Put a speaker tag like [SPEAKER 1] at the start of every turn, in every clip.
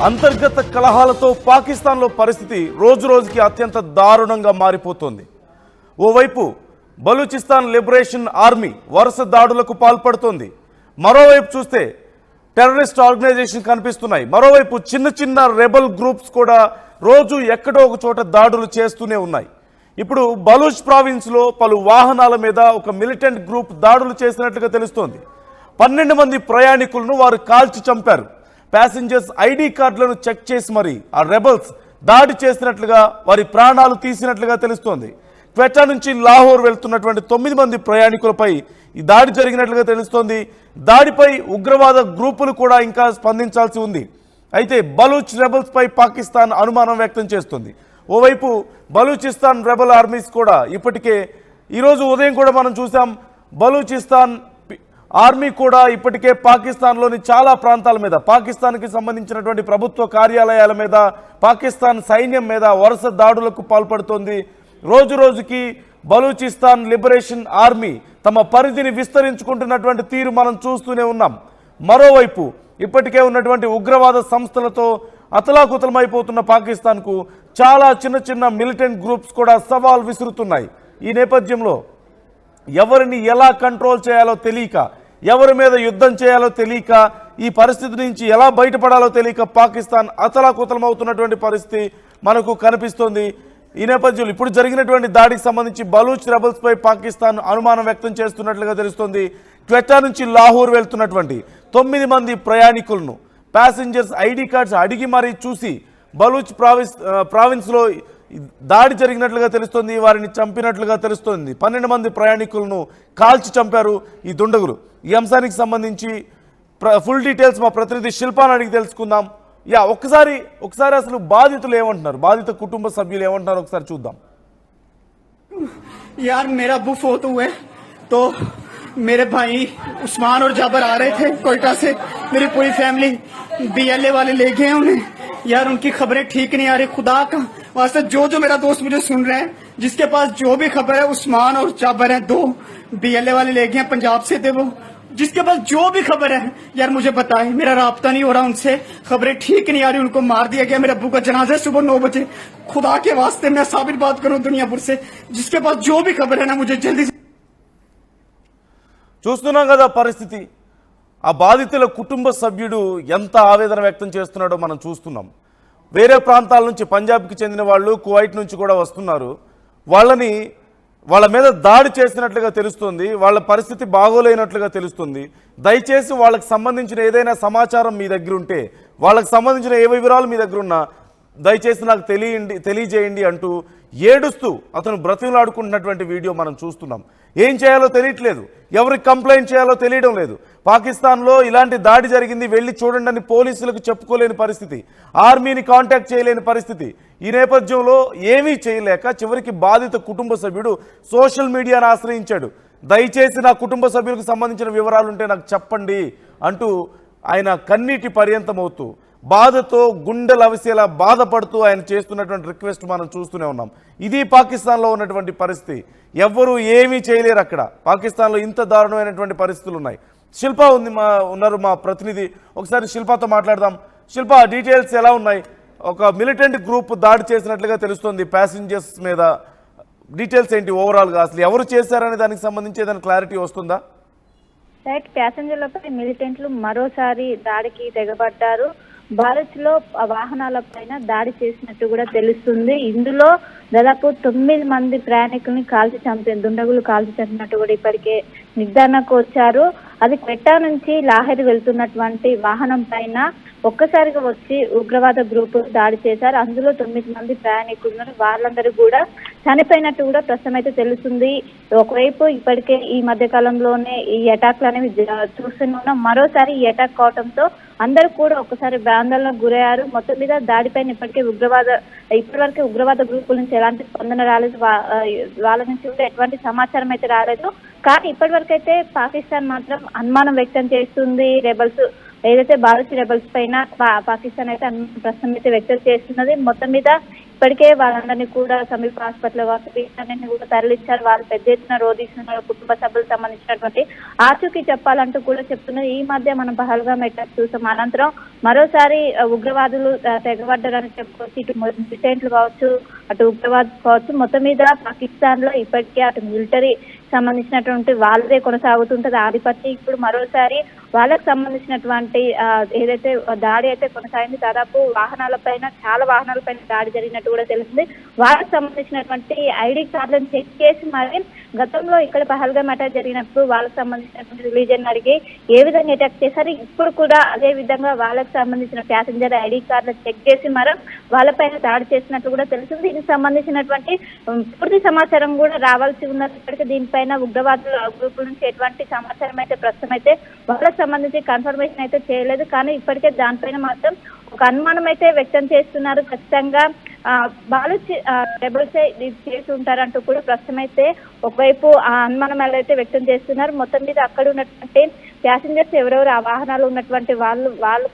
[SPEAKER 1] అంతర్గత కలహాలతో పాకిస్తాన్లో పరిస్థితి రోజురోజుకి అత్యంత దారుణంగా మారిపోతోంది. ఓవైపు బలూచిస్తాన్ లిబరేషన్ ఆర్మీ వరుస దాడులకు పాల్పడుతోంది. మరోవైపు చూస్తే టెర్రరిస్ట్ ఆర్గనైజేషన్ కనిపిస్తున్నాయి. మరోవైపు చిన్న చిన్న రెబల్ గ్రూప్స్ కూడా రోజు ఎక్కడో ఒక చోట దాడులు చేస్తూనే ఉన్నాయి. ఇప్పుడు బలూచ్ ప్రావిన్స్లో పలు వాహనాల మీద ఒక మిలిటెంట్ గ్రూప్ దాడులు చేసినట్లుగా తెలుస్తోంది. 12 మంది ప్రయాణికులను వారు కాల్చి చంపారు. ప్యాసింజర్స్ ఐడి కార్డులను చెక్ చేసి మరి ఆ రెబల్స్ దాడి చేసినట్లుగా వారి ప్రాణాలు తీసినట్లుగా తెలుస్తోంది. క్వెటా నుంచి లాహోర్ వెళ్తున్నటువంటి 9 మంది ప్రయాణికులపై ఈ దాడి జరిగినట్లుగా తెలుస్తోంది. దాడిపై ఉగ్రవాద గ్రూపులు కూడా ఇంకా స్పందించాల్సి ఉంది. అయితే బలూచ్ రెబల్స్ పై పాకిస్తాన్ అనుమానం వ్యక్తం చేస్తుంది. ఓవైపు బలూచిస్తాన్ రెబల్ ఆర్మీస్ కూడా ఇప్పటికే ఈరోజు ఉదయం కూడా మనం చూసాం. బలూచిస్తాన్ ఆర్మీ కూడా ఇప్పటికే పాకిస్తాన్లోని చాలా ప్రాంతాల మీద, పాకిస్తాన్కి సంబంధించినటువంటి ప్రభుత్వ కార్యాలయాల మీద, పాకిస్తాన్ సైన్యం మీద వరుస దాడులకు పాల్పడుతోంది. రోజు రోజుకి బలూచిస్తాన్ లిబరేషన్ ఆర్మీ తమ పరిధిని విస్తరించుకుంటున్నటువంటి తీరు మనం చూస్తూనే ఉన్నాం. మరోవైపు ఇప్పటికే ఉన్నటువంటి ఉగ్రవాద సంస్థలతో అతలాకుతలమైపోతున్న పాకిస్తాన్కు చాలా చిన్న చిన్న మిలిటెంట్ గ్రూప్స్ కూడా సవాల్ విసురుతున్నాయి. ఈ నేపథ్యంలో ఎవరిని ఎలా కంట్రోల్ చేయాలో తెలియక, ఎవరి మీద యుద్ధం చేయాలో తెలియక, ఈ పరిస్థితి నుంచి ఎలా బయటపడాలో తెలియక పాకిస్తాన్ అతలాకుతలమవుతున్నటువంటి పరిస్థితి మనకు కనిపిస్తోంది. ఈ నేపథ్యంలో ఇప్పుడు జరిగినటువంటి దాడికి సంబంధించి బలూచ్ రెబల్స్ పై పాకిస్తాన్ అనుమానం వ్యక్తం చేస్తున్నట్లుగా తెలుస్తోంది. క్వెటా నుంచి లాహోర్ వెళ్తున్నటువంటి 9 మంది ప్రయాణికులను ప్యాసింజర్స్ ఐడి కార్డ్స్ అడిగి మరీ చూసి బలూచ్ ప్రావిన్స్లో దాడి జరిగినట్లుగా తెలుస్తోంది. వారిని చంపినట్లుగా తెలుస్తోంది. 12 మంది ప్రయాణికులను కాల్చి చంపారు ఈ దుండగులు. ఈ అంశానికి సంబంధించి ఫుల్ డీటెయిల్స్ మా ప్రతినిధి శిల్పాని అడిగి తెలుసుకుందాం. ఒకసారి అసలు బాధితులు ఏమంటున్నారు, బాధిత కుటుంబ సభ్యులు ఏమంటున్నారు ఒకసారి చూద్దాం.
[SPEAKER 2] यार मेरा अब्बू फोत हुए तो मेरे भाई उस्मान और जाबर आ रहे थे कोयटा से. मेरी पूरी फैमिली बीएलए वाले ले गए उन्हें. यार उनकी खबरें ठीक नहीं आ रही. खुदा का वास्ते जो मेरा दोस्त मुझे सुन रहे हैं, जिसके पास जो भी खबर है, उस्मान और जाबर हैं, 2 बीएलए वाले ले गए, पंजाब से थे वो. जिसके पास जो भी खबर है यार मुझे बताए. मेरा राब्ता नहीं हो रहा उनसे, खबरें ठीक नहीं आ रही. उनको मार दिया गया. मेरे अब्बू का जनाजा सुबह 9 बजे. खुदा के वास्ते मैं साबित बात करूं दुनियापुर से, जिसके पास जो भी खबर है ना मुझे जल्दी से.
[SPEAKER 1] చూస్తున్నాం కదా పరిస్థితి. ఆ బాధితుల కుటుంబ సభ్యుడు ఎంత ఆవేదన వ్యక్తం చేస్తున్నాడో మనం చూస్తున్నాం. వేరే ప్రాంతాల నుంచి, పంజాబ్కి చెందిన వాళ్ళు, కువైట్ నుంచి కూడా వస్తున్నారు. వాళ్ళ మీద దాడి చేసినట్లుగా తెలుస్తుంది. వాళ్ళ పరిస్థితి బాగోలేనట్లుగా తెలుస్తుంది. దయచేసి వాళ్ళకి సంబంధించిన ఏదైనా సమాచారం మీ దగ్గర ఉంటే, వాళ్ళకి సంబంధించిన ఏ వివరాలు మీ దగ్గర ఉన్నా దయచేసి నాకు తెలియజేయండి అంటూ ఏడుస్తూ అతను బ్రతిమలాడుకుంటున్నటువంటి వీడియో మనం చూస్తున్నాం. ఏం చేయాలో తెలియట్లేదు, ఎవరికి కంప్లైంట్ చేయాలో తెలియడం లేదు. పాకిస్తాన్లో ఇలాంటి దాడి జరిగింది, వెళ్ళి చూడండి అని పోలీసులకు చెప్పుకోలేని పరిస్థితి, ఆర్మీని కాంటాక్ట్ చేయలేని పరిస్థితి. ఈ నేపథ్యంలో ఏమీ చేయలేక చివరికి బాధిత కుటుంబ సభ్యుడు సోషల్ మీడియాను ఆశ్రయించాడు. దయచేసి నా కుటుంబ సభ్యులకు సంబంధించిన వివరాలుంటే నాకు చెప్పండి అంటూ ఆయన కన్నీటి పర్యంతమవుతూ, బాధతో గుండెలు అవిసేలా బాధపడుతూ ఆయన చేస్తున్నటువంటి రిక్వెస్ట్ మనం చూస్తూనే ఉన్నాం. ఇది పాకిస్తాన్లో ఉన్నటువంటి పరిస్థితి. ఎవ్వరూ ఏమీ చేయలేరు అక్కడ. పాకిస్తాన్లో ఇంత దారుణమైనటువంటి పరిస్థితులు ఉన్నాయి. శిల్ప ఉన్నారు మా ప్రతినిధి, ఒకసారి శిల్పతో మాట్లాడదాం. శిల్ప, డీటెయిల్స్ ఎలా ఉన్నాయి? ఒక మిలిటెంట్ గ్రూప్ దాడి చేసినట్లుగా తెలుస్తోంది ప్యాసింజర్స్ మీద. డీటెయిల్స్ ఏంటి ఓవరాల్గా, అసలు ఎవరు చేశారనే దానికి సంబంధించి ఏదైనా క్లారిటీ వస్తుందా?
[SPEAKER 3] రైట్, ప్యాసింజర్లపై మిలిటెంట్లు మరోసారి దాడికి తెగబడ్డారు. భారత్ లో వాహనాల పైన దాడి చేసినట్టు కూడా తెలుస్తుంది. ఇందులో దాదాపు 9 మంది ప్రయాణికుల్ని దుండగులు కాల్చి చంపినట్టు కూడా ఇప్పటికే నిర్ధారణకు వచ్చారు. అది క్వెటా నుంచి లాహోర్ వెళ్తున్నటువంటి వాహనం పైన ఒక్కసారిగా వచ్చి ఉగ్రవాద గ్రూపులు దాడి చేశారు. అందులో 9 మంది ప్రయాణికులు, వాళ్ళందరూ కూడా చనిపోయినట్టు కూడా ప్రస్తుతం అయితే తెలుస్తుంది. ఒకవైపు ఇప్పటికే ఈ మధ్య కాలంలోనే ఈ అటాక్లు అనేవి చూస్తూనే ఉన్నాం. మరోసారి ఈ అటాక్ కావడంతో అందరూ కూడా ఒకసారి ఆందోళనకు గురయ్యారు. మొత్తం మీద దాడిపైన ఇప్పటివరకు ఉగ్రవాద గ్రూపుల నుంచి ఎలాంటి స్పందన రాలేదు. వాళ్ళ నుంచి కూడా ఎటువంటి సమాచారం అయితే రాలేదు. కానీ ఇప్పటివరకు అయితే పాకిస్తాన్ మాత్రం అనుమానం వ్యక్తం చేస్తుంది. రెబల్స్ ఏదైతే భారత్ రెబల్స్ పైన పాకిస్తాన్ అయితే ప్రశ్న అయితే వ్యక్తం చేస్తున్నది. మొత్తం మీద ఇప్పటికే వాళ్ళందరినీ కూడా సమీప హాస్పిటల్ వీళ్ళందరినీ కూడా తరలించారు. వాళ్ళు పెద్ద ఎత్తున రోధిస్తున్నారు. కుటుంబ సభ్యులకు సంబంధించినటువంటి ఆచూకీ చెప్పాలంటూ కూడా చెప్తున్నారు. ఈ మధ్య మనం పహల్గామ్ అటాక్ చూసాం. అనంతరం మరోసారి ఉగ్రవాదులు తెగబడ్డారని చెప్పుకోవచ్చు. ఇటు మిలిటెంట్లు కావచ్చు, అటు ఉగ్రవాదులు కావచ్చు, మొత్తం మీద పాకిస్తాన్ లో ఇప్పటికే అటు మిలిటరీ సంబంధించినటువంటి వాళ్ళదే కొనసాగుతుంటది ఆధిపత్యం. ఇప్పుడు మరోసారి వాళ్ళకి సంబంధించినటువంటి ఏదైతే దాడి అయితే కొనసాగింది. దాదాపు చాలా వాహనాలపైన దాడి జరిగినట్టు కూడా తెలిసింది. వాళ్ళకి సంబంధించినటువంటి ఐడి కార్డులను చెక్ చేసి మరి గతంలో ఇక్కడ పహల్గామ్ అటాక్ జరిగినప్పుడు వాళ్ళకి సంబంధించినటువంటి రిలీజన్ అడిగి ఏ విధంగా అటాక్ చేశారు, ఇప్పుడు కూడా అదే విధంగా వాళ్ళకి సంబంధించిన ప్యాసింజర్ ఐడి కార్డులను చెక్ చేసి మరి వాళ్ళపైన దాడి చేసినట్టు కూడా తెలిసింది. దీనికి సంబంధించినటువంటి పూర్తి సమాచారం కూడా రావాల్సి ఉన్నది. ఇప్పటికే దీనిపైన ఉగ్రవాదుల గ్రూపుల నుంచి ఎటువంటి సమాచారం అయితే ప్రస్తుతం అయితే వాళ్ళకి సంబంధించి కన్ఫర్మేషన్ అయితే చేయలేదు. కానీ ఇప్పటికే దానిపైన మాత్రం ఒక అనుమానం అయితే వ్యక్తం చేస్తున్నారు. ఖచ్చితంగా రెబల్స్ ఇది చేసి ఉంటారంటూ కూడా ప్రస్తుతం అయితే ఒకవైపు ఆ అనుమానం అయితే వ్యక్తం చేస్తున్నారు. మొత్తం మీద అక్కడ ఉన్నటువంటి ప్యాసింజర్స్ ఎవరెవరు ఆ వాహనాలు ఉన్నటువంటి వాళ్ళు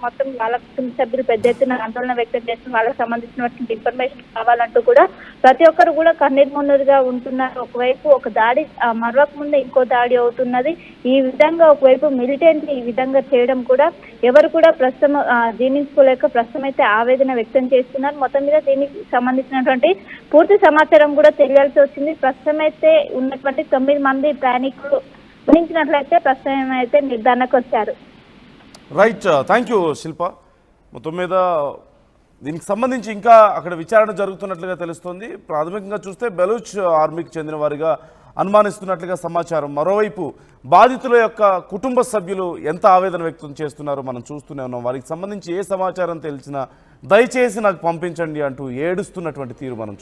[SPEAKER 3] మొత్తం వాళ్ళ కుటుంబ సభ్యులు పెద్ద ఎత్తున ఆందోళన వ్యక్తం చేస్తున్నారు. వాళ్ళకి సంబంధించినటువంటి ఇన్ఫర్మేషన్ కావాలంటూ కూడా ప్రతి ఒక్కరు కూడా కన్నీరు మున్నీరుగా ఉంటున్నారు. ఒకవైపు ఒక దాడి మరొక ముందు ఇంకో దాడి అవుతున్నది. ఈ విధంగా ఒకవైపు మిలిటెంట్ ఈ విధంగా చేయడం కూడా ఎవరు కూడా ప్రస్తుతం జీర్ణించుకోలేక ప్రస్తుతం అయితే ఆవేదన వ్యక్తం చేస్తున్నారు. మొత్తం మీద దీనికి సంబంధించినటువంటి పూర్తి సమాచారం కూడా తెలియాల్సి వచ్చింది. ప్రస్తుతం అయితే ఉన్నటువంటి 9 మంది ప్రయాణికులు గమనించినట్లయితే ప్రస్తుతం అయితే నిర్ధారణకు వచ్చారు.
[SPEAKER 1] రైట్, థ్యాంక్ యూ శిల్ప. మొత్తం మీద దీనికి సంబంధించి ఇంకా అక్కడ విచారణ జరుగుతున్నట్లుగా తెలుస్తోంది. ప్రాథమికంగా చూస్తే బెలూచ్ ఆర్మీకి చెందిన వారిగా అనుమానిస్తున్నట్లుగా సమాచారం. మరోవైపు బాధితుల యొక్క కుటుంబ సభ్యులు ఎంత ఆవేదన వ్యక్తం చేస్తున్నారో మనం చూస్తూనే ఉన్నాం. వారికి సంబంధించి ఏ సమాచారం తెలిసినా దయచేసి నాకు పంపించండి అంటూ ఏడుస్తున్నటువంటి తీరు మనం